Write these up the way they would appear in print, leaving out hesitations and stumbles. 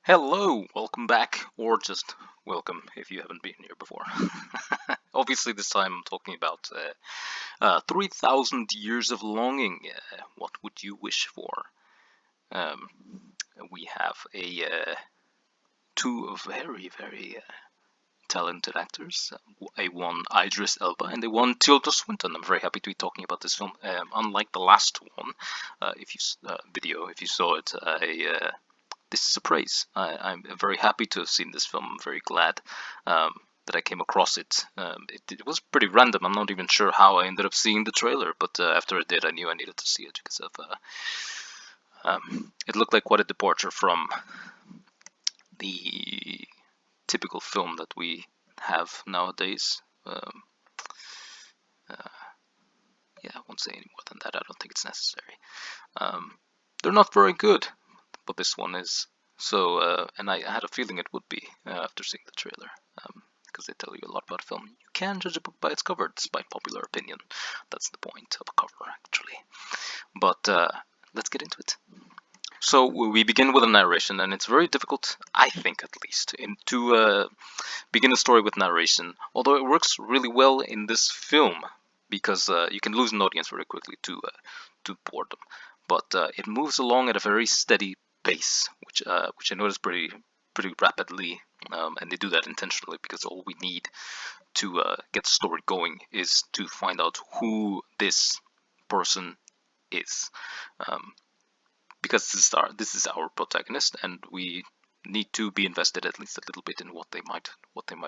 Hello, welcome back, or just welcome if you haven't been here before. Obviously, this time I'm talking about 3,000 Years of Longing. What would you wish for? Um, we have two very talented actors. A one Idris Elba and a one Tilda Swinton. I'm very happy to be talking about this film. Unlike the last one, if you saw it, this is a praise. I'm very happy to have seen this film. I'm very glad that I came across it. It was pretty random. I'm not even sure how I ended up seeing the trailer, but after I did, I knew I needed to see it because it looked like quite a departure from the typical film that we have nowadays. Yeah, I won't say any more than that. I don't think it's necessary. They're not very good, but this one is. So, and I had a feeling it would be after seeing the trailer, because they tell you a lot about a film. You can judge a book by its cover, despite popular opinion. That's the point of a cover, actually. But let's get into it. So we begin with a narration, and it's very difficult, I think at least, to begin a story with narration. Although it works really well in this film, because you can lose an audience very quickly to boredom. But it moves along at a very steady pace, which I noticed pretty rapidly, and they do that intentionally because all we need to get the story going is to find out who this person is. Um, because this is our protagonist, and we need to be invested at least a little bit in what they might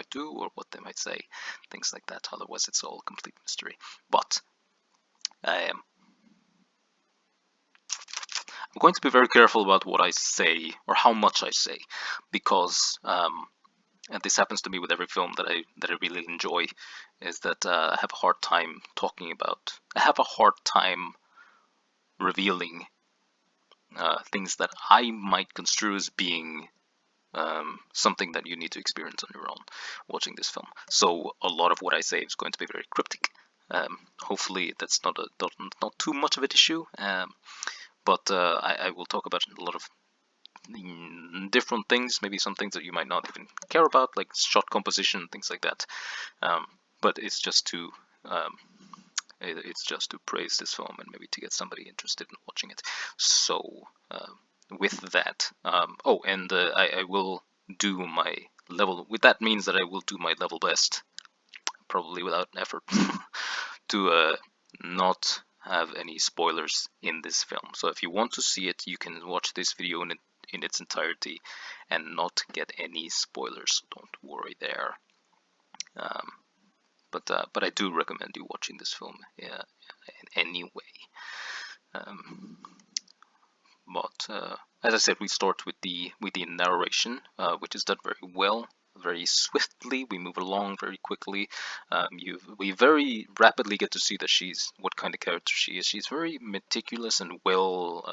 do or what they might say, things like that. Otherwise, it's all complete mystery. But I'm going to be very careful about what I say or how much I say, because and this happens to me with every film that I really enjoy, is that I have a hard time talking about. I have a hard time revealing things that I might construe as being something that you need to experience on your own watching this film. So a lot of what I say is going to be very cryptic. Hopefully, that's not too much of an issue. But I will talk about a lot of different things, maybe some things that you might not even care about, like shot composition, things like that. But it's just to praise this film and maybe to get somebody interested in watching it. So with that, and I will do my level. With that means that I will do my level best, probably without effort, to not have any spoilers in this film. So if you want to see it, you can watch this video in its entirety and not get any spoilers. So don't worry there. Um, but I do recommend you watching this film in any way. Um, but as I said, we start with the narration, which is done very well, very swiftly. We move along very quickly. We very rapidly get to see that she's what kind of character she is. She's very meticulous and well.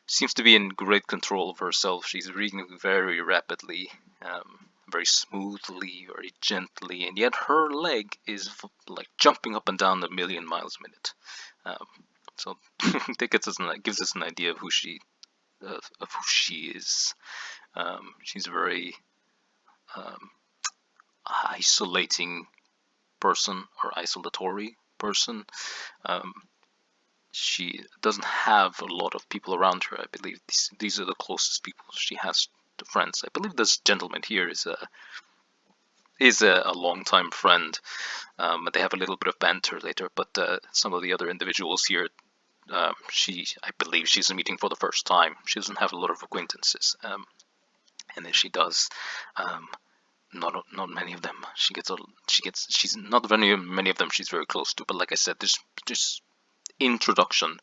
Seems to be in great control of herself. She's reading very rapidly, very smoothly, very gently, and yet her leg is like jumping up and down a million miles a minute. So that gives us an idea of who she is. She's a very isolating person or isolatory person. Um, she doesn't have a lot of people around her. I believe these are the closest people she has to friends. I believe this gentleman here is a longtime friend. They have a little bit of banter later, but some of the other individuals here, I believe she's meeting for the first time. She doesn't have a lot of acquaintances, and if she does, not many of them. She's not very many of them. She's very close to. But like I said, this introduction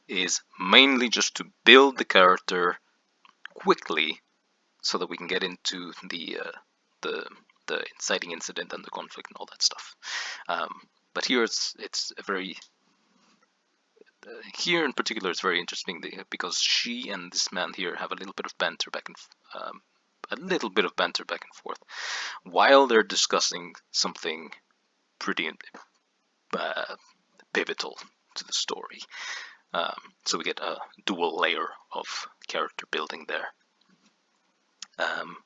is mainly just to build the character quickly, so that we can get into the inciting incident and the conflict and all that stuff. But here it's a very here in particular it's very interesting because she and this man here have a little bit of banter back and forth while they're discussing something pretty uh, pivotal to the story. So we get a dual layer of character building there. Um,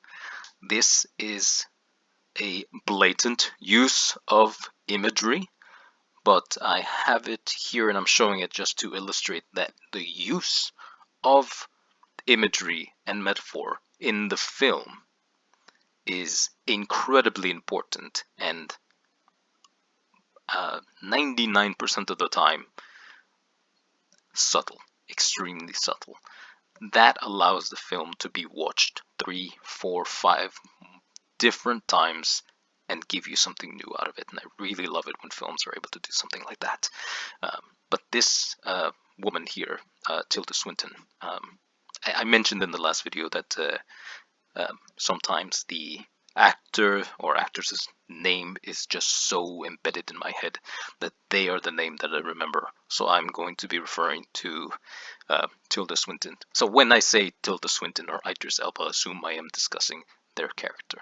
this is a blatant use of imagery, but I have it here and I'm showing it just to illustrate that the use of imagery and metaphor in the film is incredibly important, and 99% of the time subtle, extremely subtle. That allows the film to be watched 3, 4, 5 different times and give you something new out of it. And I really love it when films are able to do something like that. But this woman here, Tilda Swinton, I mentioned in the last video that sometimes the actor or actress's name is just so embedded in my head that they are the name that I remember. So I'm going to be referring to Tilda Swinton. So when I say Tilda Swinton or Idris Elba, assume I am discussing their character.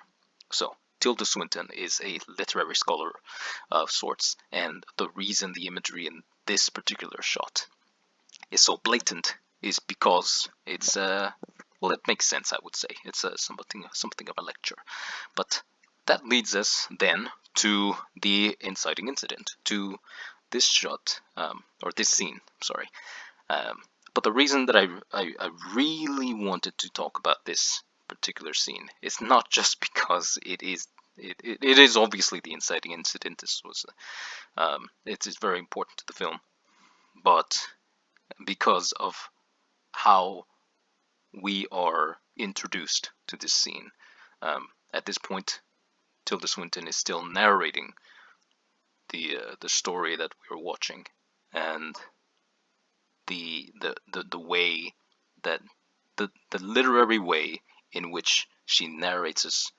So Tilda Swinton is a literary scholar of sorts, and the reason the imagery in this particular shot is so blatant is because it's well, it makes sense, I would say. It's something of a lecture. But that leads us then to the inciting incident, to this shot, or this scene, sorry. But the reason that I really wanted to talk about this particular scene is not just because it is obviously the inciting incident. This was it is very important to the film, but because of how we are introduced to this scene. At this point, Tilda Swinton is still narrating the story that we are watching, and the way that the literary way in which she narrates us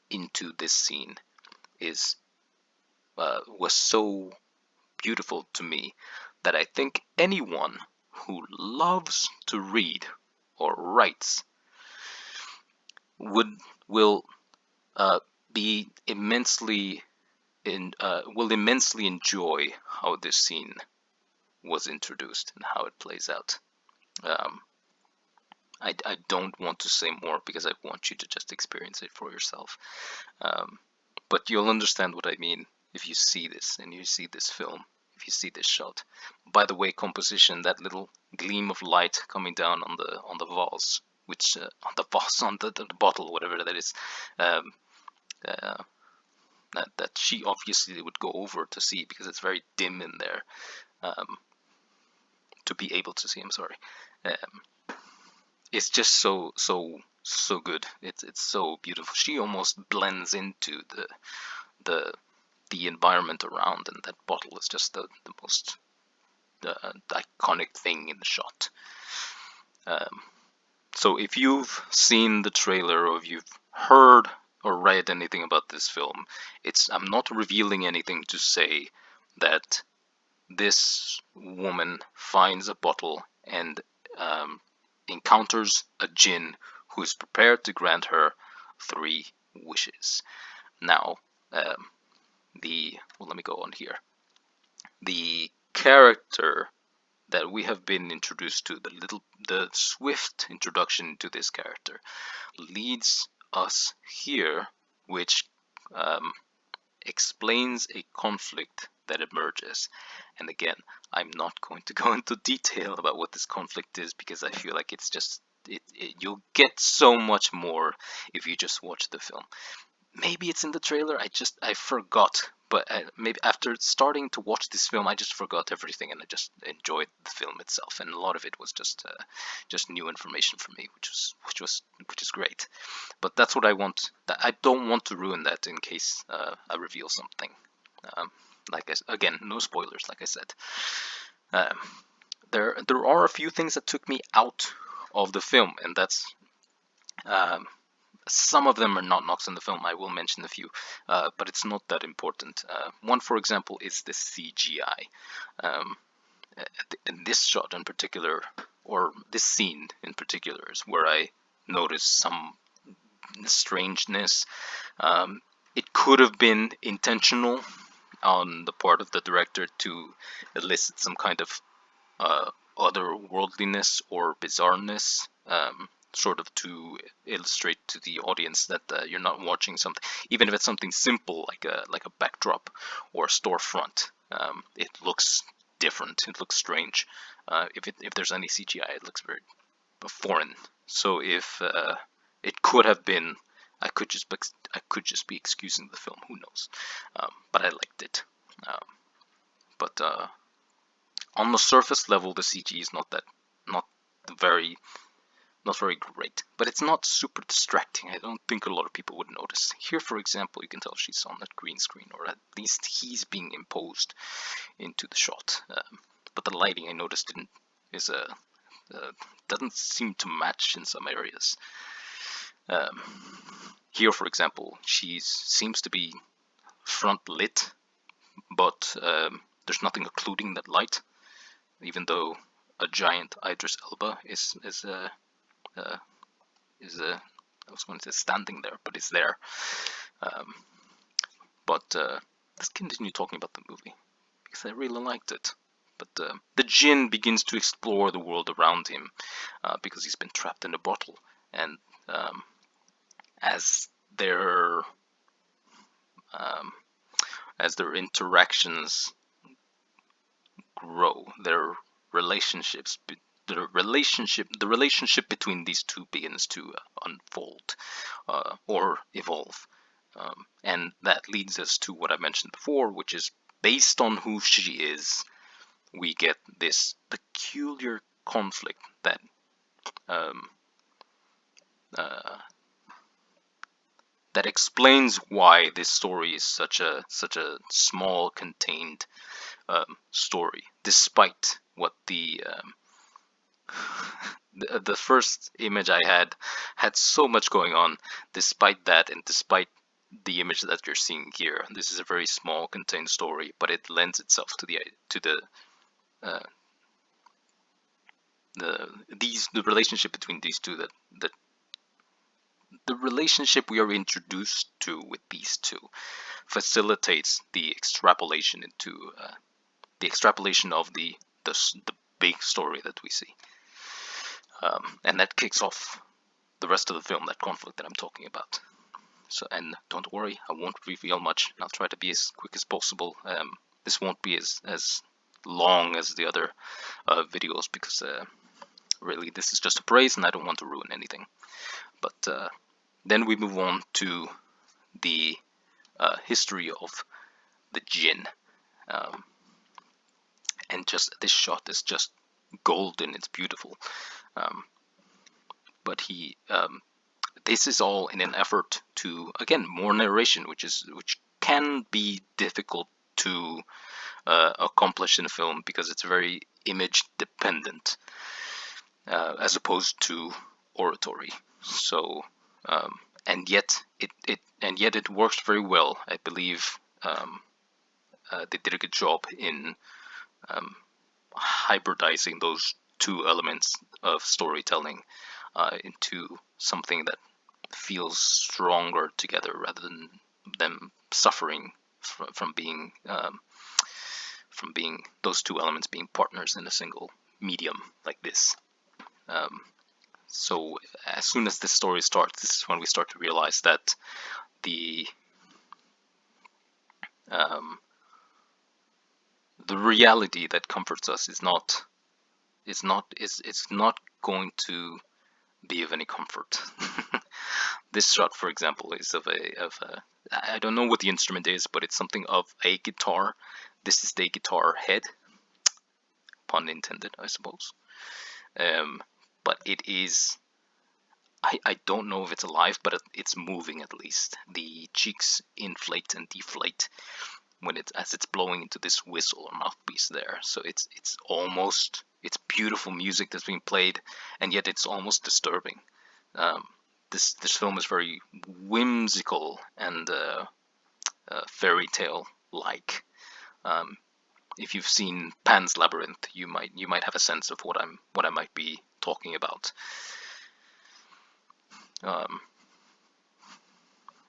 into this scene is was so beautiful to me that I think anyone who loves to read or writes would will be immensely will immensely enjoy how this scene was introduced and how it plays out. Um, I don't want to say more because I want you to just experience it for yourself. Um, but you'll understand what I mean if you see this and you see this film, if you see this shot. By the way, composition, that little gleam of light coming down on the vase, which on the vase, on the bottle, whatever that is, um, uh, that she obviously would go over to see because it's very dim in there, um, to be able to see. I'm sorry. It's just so good. It's so beautiful. She almost blends into the the environment around, and that bottle is just the most iconic thing in the shot. Um, so if you've seen the trailer or if you've heard or read anything about this film, I'm not revealing anything to say that this woman finds a bottle and encounters a jinn who is prepared to grant her 3 wishes. Now, let me go on here. The character that we have been introduced to, the swift introduction to this character, leads us here, which explains a conflict that emerges. And again, I'm not going to go into detail about what this conflict is because I feel like it's just you'll get so much more if you just watch the film. Maybe it's in the trailer. I forgot. But maybe after starting to watch this film, I just forgot everything and I just enjoyed the film itself. And a lot of it was just new information for me, which is great. But that's what I want. I don't want to ruin that in case I reveal something. Um, again, no spoilers. Like I said, um, there are a few things that took me out of the film, and that's um, some of them are not knocks in the film. I will mention a few, but it's not that important. One, for example, is the CGI. Um, in this shot in particular, or this scene in particular, is where I noticed some strangeness. It could have been intentional on the part of the director to elicit some kind of otherworldliness or bizarreness sort of to illustrate to the audience that you're not watching something, even if it's something simple like a backdrop or a storefront. It looks different. It looks strange. If there's any CGI, it looks very foreign. So if it could have been, I could just be excusing the film. Who knows? But I liked it. But on the surface level, the CG is not very not very great, but it's not super distracting. I don't think a lot of people would notice. Here, for example, you can tell she's on that green screen, or at least he's being imposed into the shot. But the lighting, I noticed, doesn't seem to match in some areas. Here, for example, she seems to be front lit, but there's nothing occluding that light, even though a giant Idris Elba is I was going to say standing there, but it's there. But let's continue talking about the movie, because I really liked it. But the Jinn begins to explore the world around him, because he's been trapped in a bottle. And as their interactions grow, their relationships, the relationship between these two begins to unfold or evolve, and that leads us to what I mentioned before, which is based on who she is, we get this peculiar conflict that that explains why this story is such a small, contained story, despite what the first image I had so much going on. Despite that, and despite the image that you're seeing here, this is a very small, contained story, but it lends itself to the relationship between these two, that the relationship we are introduced to with these two facilitates the extrapolation of the big story that we see, and that kicks off the rest of the film, that conflict that I'm talking about. So, and don't worry, I won't reveal much. I'll try to be as quick as possible. This won't be as long as the other videos, because really this is just a praise and I don't want to ruin anything. But then we move on to the history of the Jinn, and just this shot is just golden. It's beautiful. But this is all in an effort to, again, more narration, which can be difficult to accomplish in a film, because it's very image dependent, as opposed to oratory. So and yet it works very well. I believe they did a good job in hybridizing those two elements of storytelling into something that feels stronger together, rather than them suffering from being those two elements being partners in a single medium like this. So as soon as this story starts, this is when we start to realize that the reality that comforts us is not going to be of any comfort. This shot, for example, is of a I don't know what the instrument is, but it's something of a guitar. This is the guitar head, pun intended, I suppose. But it is, I don't know if it's alive, but it's moving at least. The cheeks inflate and deflate as it's blowing into this whistle or mouthpiece there. So it's beautiful music that's being played, and yet it's almost disturbing. This film is very whimsical and fairy tale like. If you've seen Pan's Labyrinth, you might have a sense of what I might be talking about.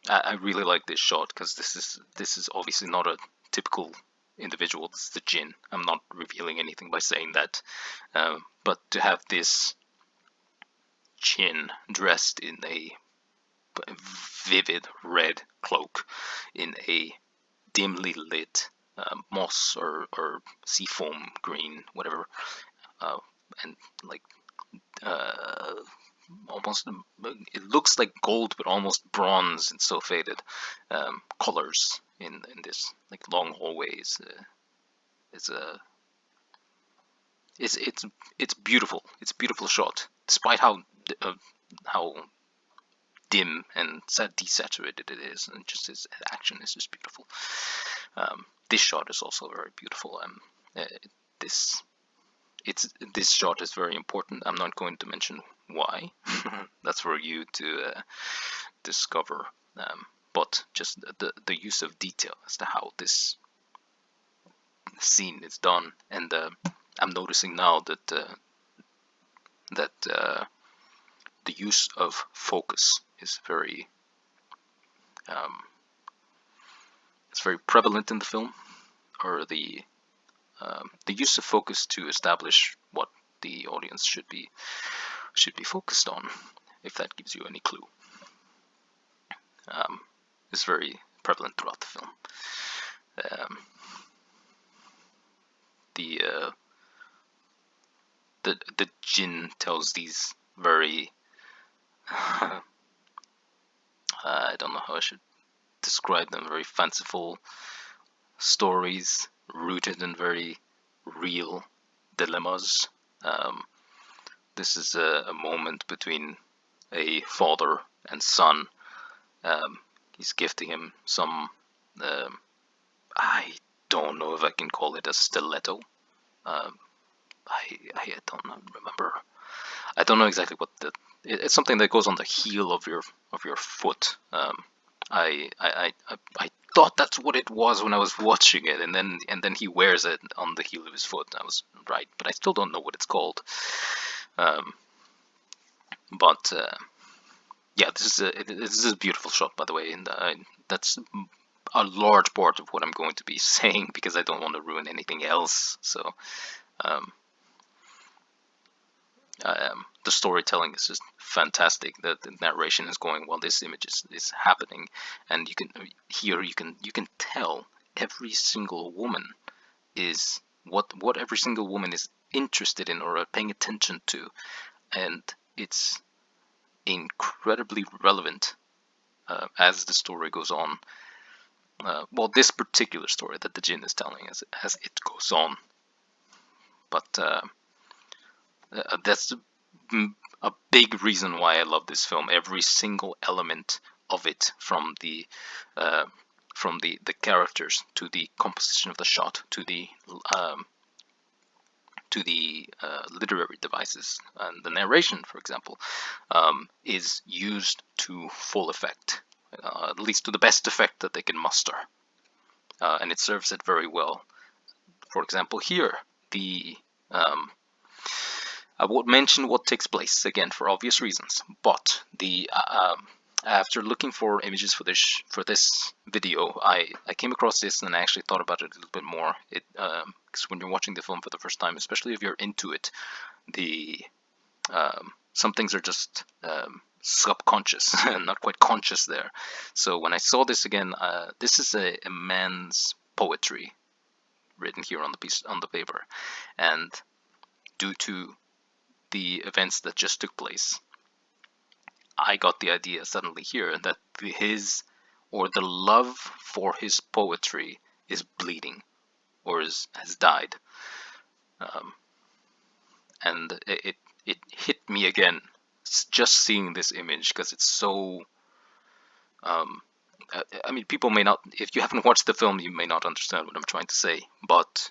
I really like this shot, because this is obviously not a typical individual. This is the Jinn. I'm not revealing anything by saying that, but to have this djinn dressed in a vivid red cloak in a dimly lit moss or seafoam green, whatever, and like almost, it looks like gold but almost bronze. It's so faded. Colors in this like long hallways. It's a it's beautiful. It's a beautiful shot, despite how dim and desaturated it is, and just its action is just beautiful. This shot is also very beautiful. Uh, this this shot is very important. I'm not going to mention why. That's for you to discover. But just the use of detail as to how this scene is done, and I'm noticing now that the use of focus is very it's very prevalent in the film, or the use of focus to establish what the audience should be focused on, if that gives you any clue, is very prevalent throughout the film. The djinn tells these very I don't know how I should describe them, very fanciful stories rooted in very real dilemmas. This is a moment between a father and son. He's gifting him some, I don't know if I can call it a stiletto. I don't remember. I don't know exactly what it's something that goes on the heel of your foot. I thought that's what it was when I was watching it, and then he wears it on the heel of his foot. I was right, but I still don't know what it's called. But yeah, this is a beautiful shot, by the way, and that's a large part of what I'm going to be saying, because I don't want to ruin anything else. So the storytelling is just fantastic. The narration is going while this image is happening, and you can tell every single woman is what every single woman is interested in or paying attention to, and it's incredibly relevant as the story goes on. Well, this particular story that the djinn is telling as it goes on, but that's a big reason why I love this film. Every single element of it, from the characters to the composition of the shot to the literary devices and the narration, for example, is used to full effect, at least to the best effect that they can muster, and it serves it very well. For example, here I won't mention what takes place again for obvious reasons, but after looking for images for this video, I came across this, and I actually thought about it a little bit more. Because when you're watching the film for the first time, especially if you're into it, some things are just subconscious and not quite conscious there. So when I saw this again, this is a man's poetry written here on the paper, and due to the events that just took place, I got the idea suddenly here that the love for his poetry is bleeding, or has died, and it hit me again just seeing this image, because it's so. I mean, people may not. If you haven't watched the film, you may not understand what I'm trying to say, but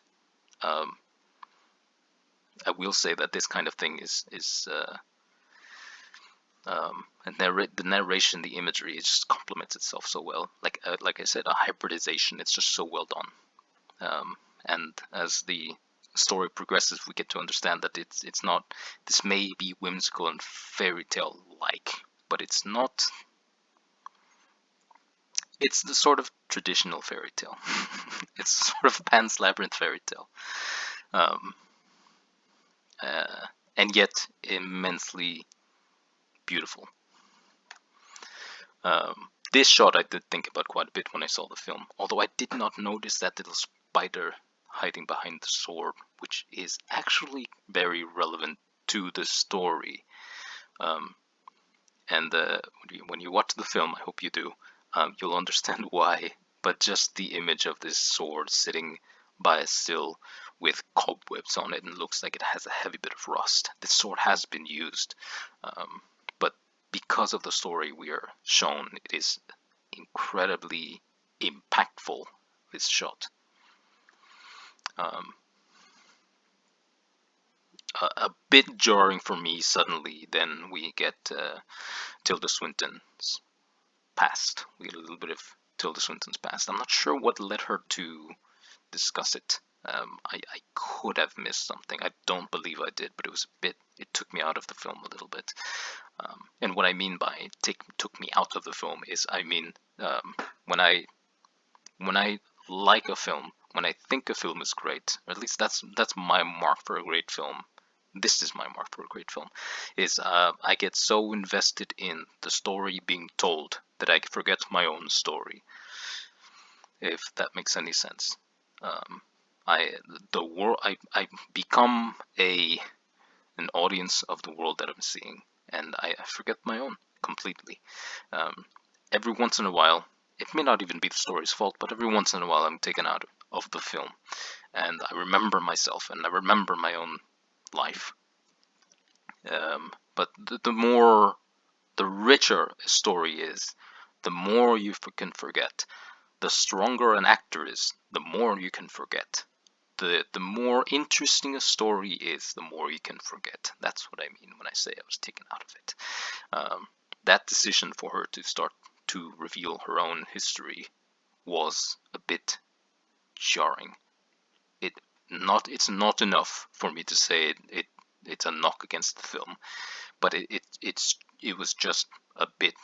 I will say that this kind of thing is and the narration, the imagery, it just complements itself so well. Like I said, a hybridization. It's just so well done. And as the story progresses, we get to understand that it's not. This may be whimsical and fairy tale like, but it's not. It's the sort of traditional fairy tale. It's sort of Pan's Labyrinth fairy tale, and yet immensely beautiful. This shot I did think about quite a bit when I saw the film, although I did not notice that little spider hiding behind the sword, which is actually very relevant to the story. And when you watch the film, I hope you do, you'll understand why. But just the image of this sword sitting by a sill with cobwebs on it and looks like it has a heavy bit of rust. This sword has been used, but because of the story we are shown, it is incredibly impactful, this shot. A bit jarring for me suddenly, then we get Tilda Swinton's past. We get a little bit of Tilda Swinton's past. I'm not sure what led her to discuss it. I could have missed something. I don't believe I did, but it took me out of the film a little bit. And what I mean by took me out of the film is, I mean, when I like a film, when I think a film is great, or at least that's my mark for a great film. This is my mark for a great film, is I get so invested in the story being told that I forget my own story, if that makes any sense. I become an audience of the world that I'm seeing, and I forget my own completely. Every once in a while, it may not even be the story's fault, but every once in a while I'm taken out of the film, and I remember myself, and I remember my own life. But the richer a story is, the more you can forget. The stronger an actor is, the more you can forget. The more interesting a story is, the more you can forget. That's what I mean when I say I was taken out of it. That decision for her to start to reveal her own history was a bit jarring. It's not enough for me to say it's a knock against the film, but it was just a bit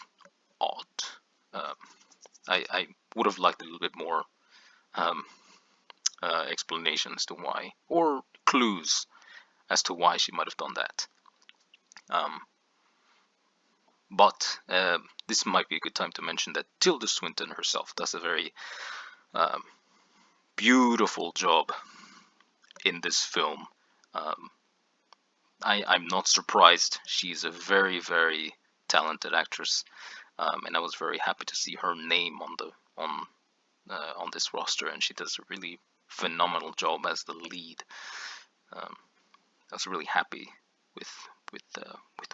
odd. I would have liked a little bit more explanation as to why, or clues as to why she might have done that. But this might be a good time to mention that Tilda Swinton herself does a very beautiful job in this film. I'm not surprised. She's a very, very talented actress, and I was very happy to see her name on this roster, and she does a really phenomenal job as the lead. I was really happy with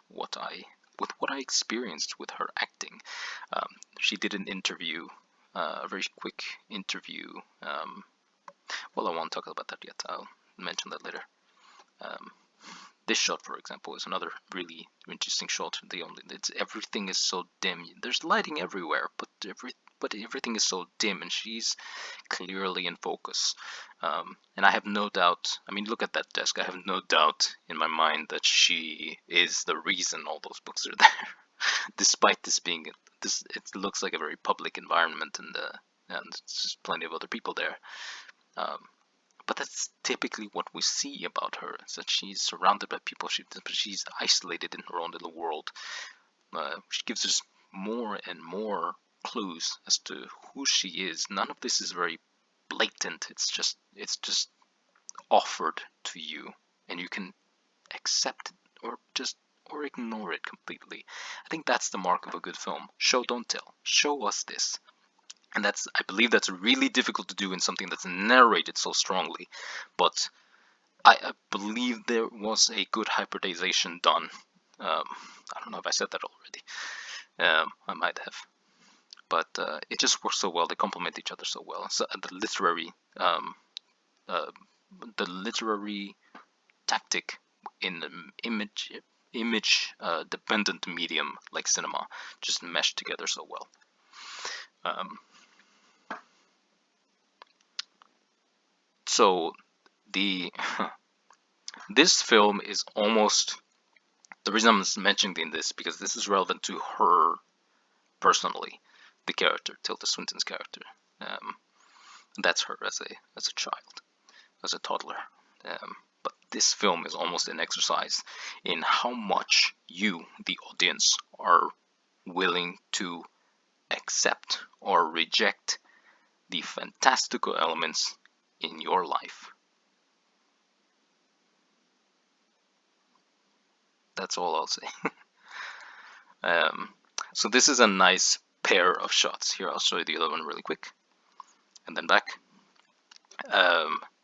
what I experienced with her acting. She did an interview, a very quick interview. Well, I won't talk about that yet. I'll mention that later. This shot, for example, is another really interesting shot. Everything is so dim. There's lighting everywhere, but everything is so dim, and she's clearly in focus. And I have no doubt. I mean, look at that desk. I have no doubt in my mind that she is the reason all those books are there. Despite it looks like a very public environment, and there's just plenty of other people there. But that's typically what we see about her, is that she's surrounded by people, but she's isolated in her own little world. She gives us more and more clues as to who she is. None of this is very blatant. It's just offered to you, and you can accept it or ignore it completely. I think that's the mark of a good film. Show, don't tell. Show us this. And I believe that's really difficult to do in something that's narrated so strongly. But I believe there was a good hybridization done. I don't know if I said that already. I might have. But it just works so well. They complement each other so well. So the literary tactic in an image dependent medium like cinema just meshed together so well. So this film is almost, the reason I'm mentioning this, because this is relevant to her personally, the character, Tilda Swinton's character. That's her as a child, as a toddler. but this film is almost an exercise in how much you, the audience, are willing to accept or reject the fantastical elements in your life. That's all I'll say. um, so this is a nice pair of shots. Here, I'll show you the other one really quick, and then back.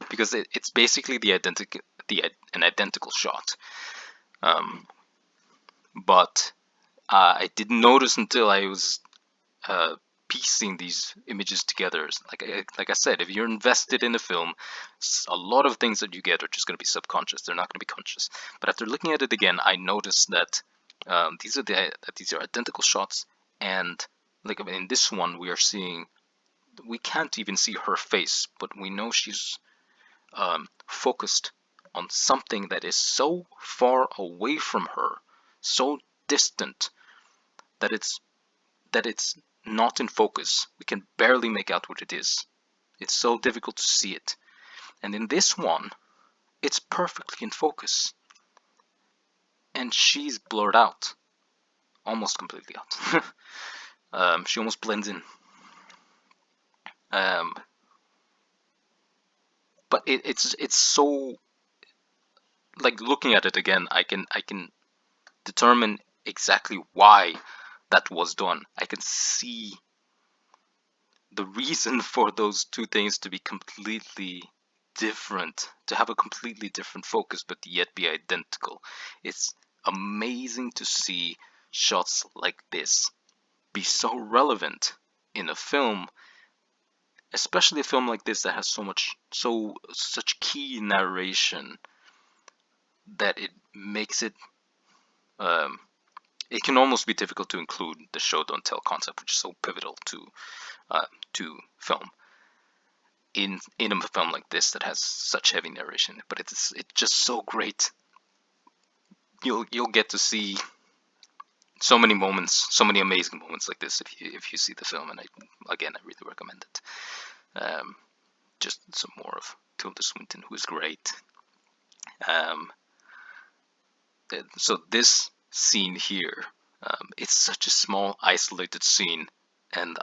Because it's basically an identical shot. But I didn't notice until I was piecing these images together. Like I said, if you're invested in a film, a lot of things that you get are just going to be subconscious. They're not going to be conscious. But after looking at it again, I noticed that these are identical shots, and like in this one, we can't even see her face, but we know she's focused on something that is so far away from her, so distant, that it's not in focus. We can barely make out what it is. It's so difficult to see it. And in this one, it's perfectly in focus. And she's blurred out. Almost completely out. She almost blends in. But it's so, like, looking at it again, I can determine exactly why that was done. I can see the reason for those two things to be completely different, to have a completely different focus, but yet be identical. It's amazing to see shots like this be so relevant in a film, especially a film like this that has such key narration, that it makes it it can almost be difficult to include the show don't tell concept, which is so pivotal to film in a film like this that has such heavy narration. But it's just so great. You'll get to see so many moments, so many amazing moments like this if you see the film, and I really recommend it. Just some more of Tilda Swinton, who is great. So this scene here, it's such a small, isolated scene, and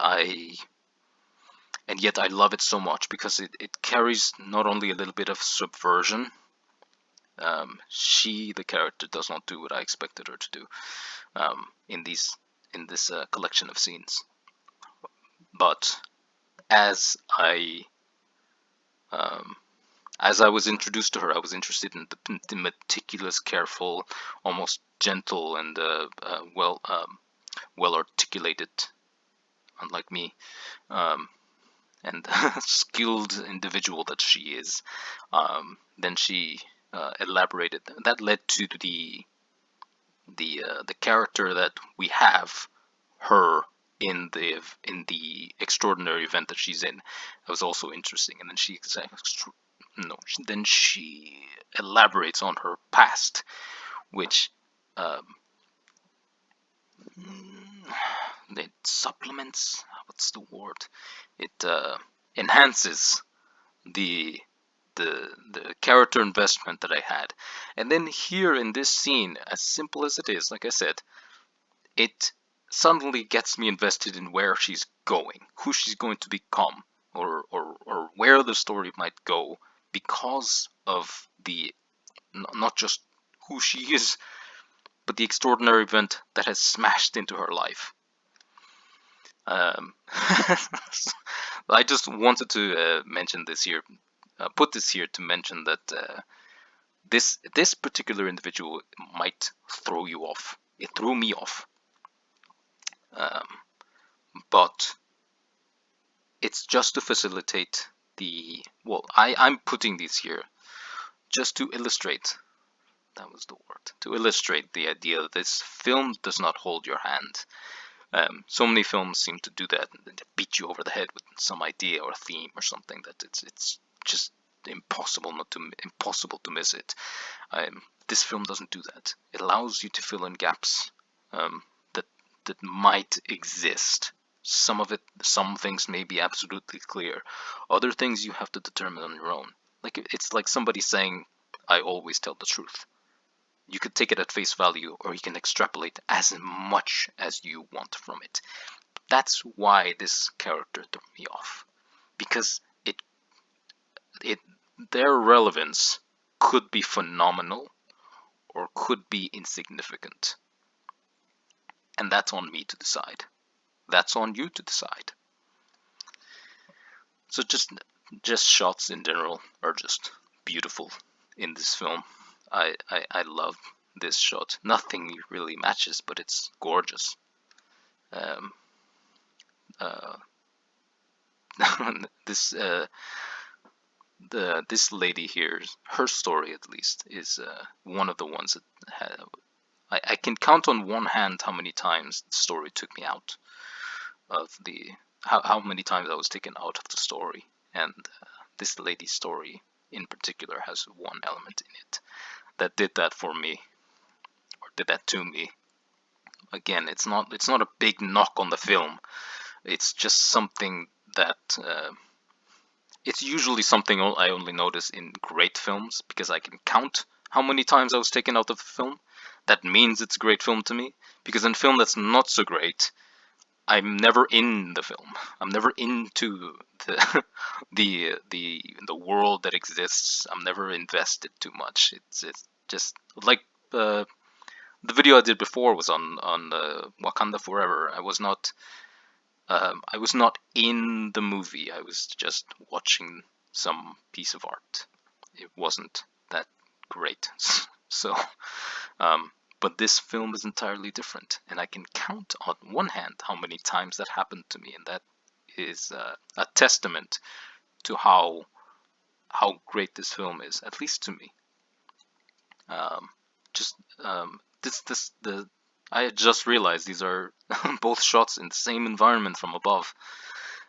yet I love it so much because it carries not only a little bit of subversion. The character, does not do what I expected her to do in this collection of scenes. But as I was introduced to her, I was interested in the meticulous, careful, almost gentle, and well articulated, unlike me, and skilled individual that she is. Then she elaborated. That led to the character that we have her in the extraordinary event that she's in. That was also interesting. And then she elaborates on her past, which it supplements. What's the word? It enhances the character investment that I had. And then here in this scene, as simple as it is, like I said, it suddenly gets me invested in where she's going, who she's going to become, or where the story might go, because of not just who she is, but the extraordinary event that has smashed into her life. I just wanted to mention this here, put this here to mention that this particular individual might throw you off. It threw me off, but it's just to facilitate I'm putting these here just to illustrate. That was the word. To illustrate the idea that this film does not hold your hand. So many films seem to do that, and they beat you over the head with some idea or theme or something that it's just impossible to miss it. This film doesn't do that. It allows you to fill in gaps that might exist. Some things may be absolutely clear. Other things you have to determine on your own. Like, it's like somebody saying, I always tell the truth. You could take it at face value, or you can extrapolate as much as you want from it. That's why this character threw me off, because it their relevance could be phenomenal or could be insignificant, and that's on me to decide. That's on you to decide. So just shots in general are just beautiful in this film. I love this shot. Nothing really matches, but it's gorgeous. Um, uh, this this lady here, her story at least, is one of the ones that I can count on one hand how many times the story took me out of the how many times I was taken out of the story, and this lady's story in particular has one element in it that did that for me, or did that to me. Again, it's not a big knock on the film. It's just something that it's usually something I only notice in great films, because I can count how many times I was taken out of the film. That means it's a great film to me. Because in film that's not so great, I'm never in the film. I'm never into the the world that exists. I'm never invested too much. It's just like the video I did before was on Wakanda Forever. I was not in the movie. I was just watching some piece of art. It wasn't that great. So, but this film is entirely different, and I can count on one hand how many times that happened to me, and that is a testament to how great this film is, at least to me. Um, just this the I had just realized these are both shots in the same environment from above.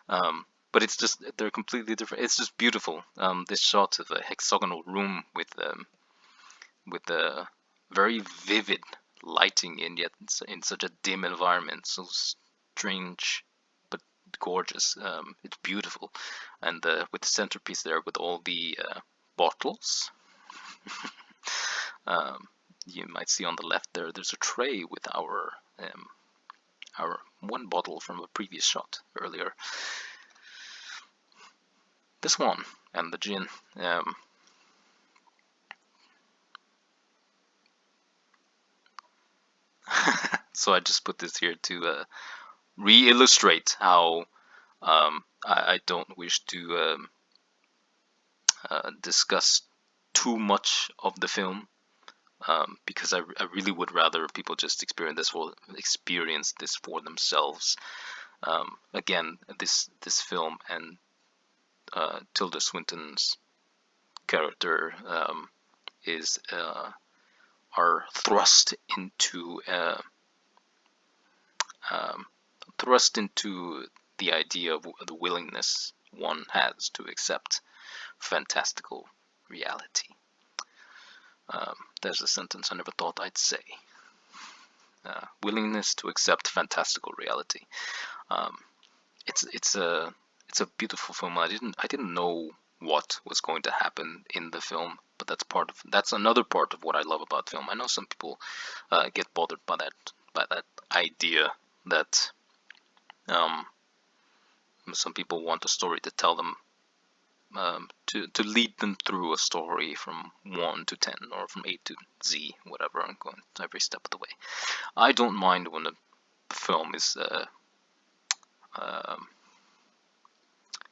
But it's just they're completely different. It's just beautiful. This shot of a hexagonal room with a very vivid lighting, and yet in such a dim environment, so strange but gorgeous. It's beautiful, and with the centerpiece there with all the bottles. You might see on the left there. There's a tray with our one bottle from a previous shot earlier. This one and the gin. So I just put this here to re-illustrate how I don't wish to discuss too much of the film, because I really would rather people just experience this for themselves. Again, this film and Tilda Swinton's character is are um, thrust into the idea of the willingness one has to accept fantastical reality. There's a sentence I never thought I'd say. Willingness to accept fantastical reality. It's a beautiful film. I didn't know what was going to happen in the film, but that's another part of what I love about film. I know some people get bothered by that idea that some people want a story to tell them, to lead them through a story from 1 to 10 or from A to Z, whatever. I'm going every step of the way. I don't mind when a film is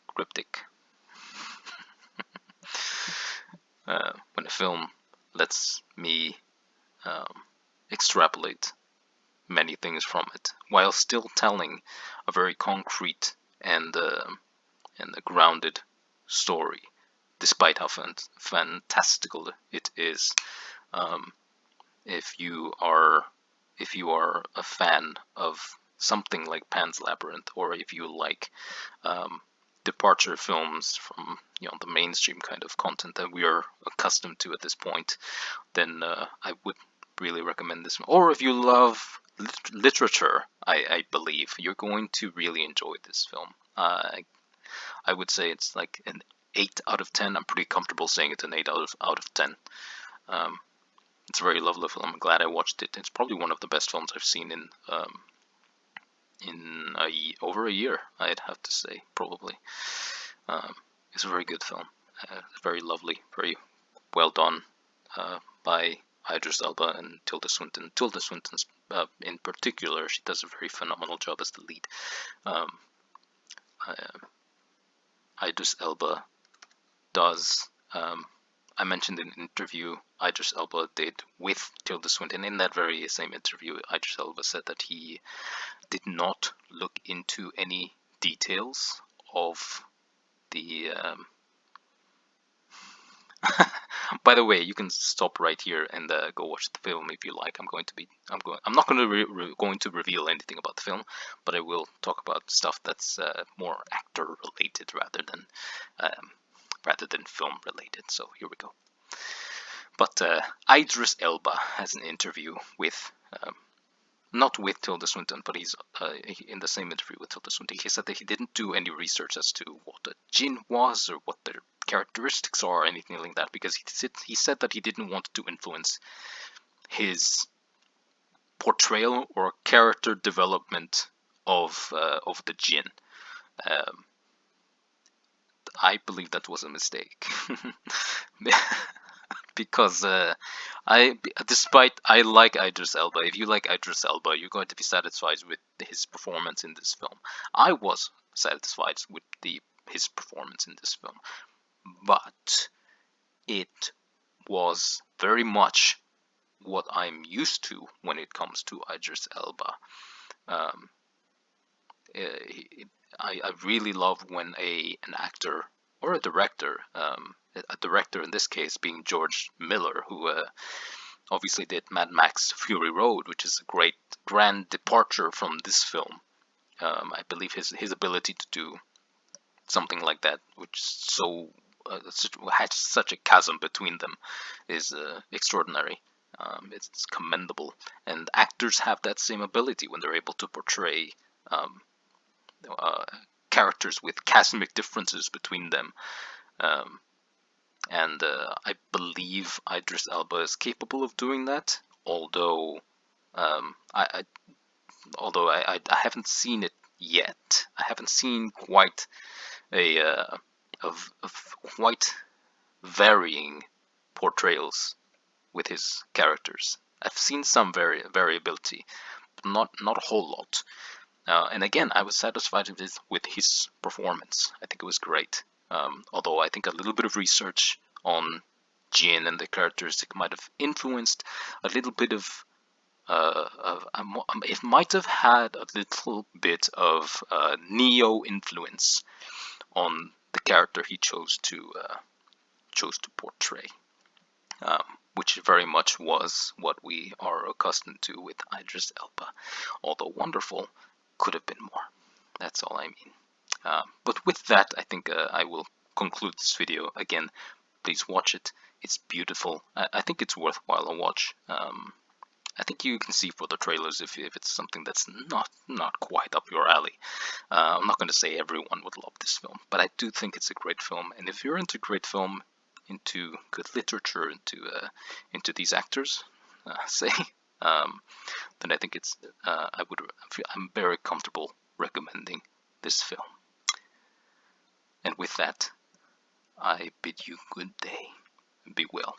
cryptic. When a film lets me extrapolate many things from it while still telling a very concrete and a grounded story, despite how fantastical it is. If you are a fan of something like Pan's Labyrinth, or if you like departure films from the mainstream kind of content that we are accustomed to at this point, then I would really recommend this one. Or if you love literature, I believe you're going to really enjoy this film. I would say it's like an 8 out of 10. I'm pretty comfortable saying it's an 8 out of 10. It's a very lovely film. I'm glad I watched it. It's probably one of the best films I've seen in over a year, I'd have to say, probably. It's a very good film. Very lovely, very well done by Idris Elba and Tilda Swinton. Tilda Swinton's, in particular, she does a very phenomenal job as the lead. Idris Elba does. I mentioned in an interview Idris Elba did with Tilda Swinton. In that very same interview, Idris Elba said that he did not look into any details of the by the way, you can stop right here and go watch the film if you like. I'm not going to reveal anything about the film, but I will talk about stuff that's more actor related rather than film related. So here we go. But Idris Elba has an interview with not with Tilda Swinton, but he's in the same interview with Tilda Swinton. He said that he didn't do any research as to what a djinn was or what their characteristics are or anything like that, because he said that he didn't want to influence his portrayal or character development of the djinn. I believe that was a mistake. Because despite I like Idris Elba, if you like Idris Elba, you're going to be satisfied with his performance in this film. I was satisfied with his performance in this film, but it was very much what I'm used to when it comes to Idris Elba. I really love when an actor or a director in this case being George Miller, who obviously did Mad Max Fury Road, which is a grand departure from this film. I believe his ability to do something like that, which has such a chasm between them, is extraordinary. It's commendable, and actors have that same ability when they're able to portray characters with chasmic differences between them. And I believe Idris Elba is capable of doing that, although I haven't seen it yet. I haven't seen quite of quite varying portrayals with his characters. I've seen some variability, but not a whole lot. And again, I was satisfied with his performance. I think it was great. Although I think a little bit of research on Jin and the characteristic might have influenced a little bit of. It might have had a little bit of Neo influence on the character he chose to portray, which very much was what we are accustomed to with Idris Elba. Although wonderful, could have been more. That's all I mean. But with that, I think I will conclude this video. Again, please watch it. It's beautiful. I think it's worthwhile a watch. I think you can see for the trailers if it's something that's not quite up your alley. I'm not going to say everyone would love this film, but I do think it's a great film. And if you're into great film, into good literature, into these actors, then I think I'm very comfortable recommending this film. And with that, I bid you good day. Be well.